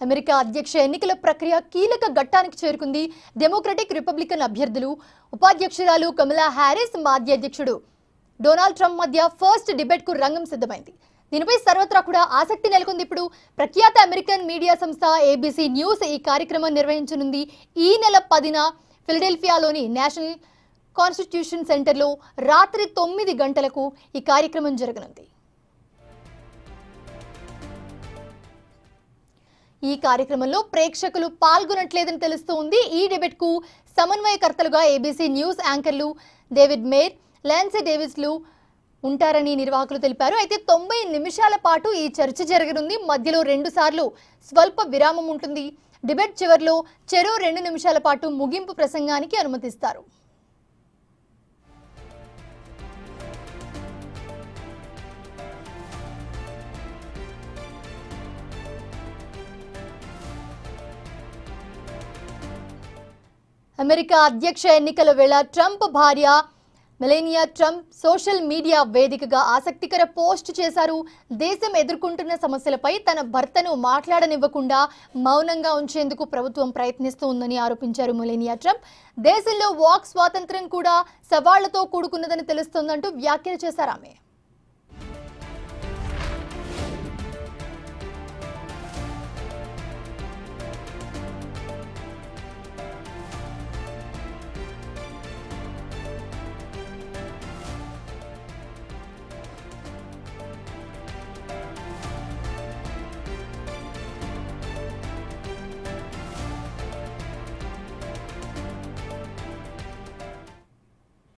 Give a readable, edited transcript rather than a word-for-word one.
America అధ్యక్ష ఎన్నికల ప్రక్రియ కీలక ఘట్టానికి చేరుకుంది. డెమోక్రటిక్ రిపబ్లికన్ అభ్యర్థులు ఉపాధ్యక్షురాలు కమలా హ్యారిస్ మాజీ అధ్యక్షుడు డొనాల్డ్ ట్రంప్ మధ్య ఫస్ట్ డిబేట్ కు రంగం సిద్ధమైంది. దీనిపై సర్వత్రా కూడా ఆసక్తి నెలకొంది. ఇప్పుడు ప్రఖ్యాత అమెరికన్ మీడియా సంస్థ ABC న్యూస్ ఈ కార్యక్రమం నిర్వహించనుంది. ఈ నెల 10న ఫిలడెల్ఫియాలోని నేషనల్ కాన్స్టిట్యూషన్ సెంటర్లో రాత్రి 9 గంటలకు ఈ కార్యక్రమం జరగనుంది. ఈ కార్యక్రమంలో ప్రేక్షకులు పాల్గొనట్లేదని తెలుస్తోంది. ఈ డిబేట్ కు సమన్వయకర్తలుగా ABC న్యూస్ యాంకర్లు డేవిడ్ మేర్, లాన్సీ డేవిస్లు ఉంటారని నిర్వాహకులు తెలిపారు. అయితే 90 నిమిషాల పాటు ఈ చర్చ జరగనుంది. మధ్యలో 2 సార్లు స్వల్ప విరామం ఉంటుంది. డిబేట్ చివరిలో చెరో 2 నిమిషాల పాటు ముగింపు ప్రసంగానికి అనుమతిస్తారు. అమెరికా అధ్యక్ష ఎన్నికల వేళ ట్రంప్ భార్య మెలానియా ట్రంప్ సోషల్ మీడియా వేదికగా ఆసక్తికర పోస్ట్ చేశారు. దేశం ఎదుర్కొంటున్న సమస్యలపై తన భర్తను మాట్లాడనివ్వకుండా మౌనంగా ఉంచేందుకు ప్రభుత్వం ప్రయత్నిస్తోందని ఆరోపించారు మెలానియా ట్రంప్. దేశంలో వాక్ స్వాతంత్ర్యం కూడా సవాళ్లతో కూడుకున్నదని తెలుస్తోందంటూ వ్యాఖ్యలు చేశారు ఆమె.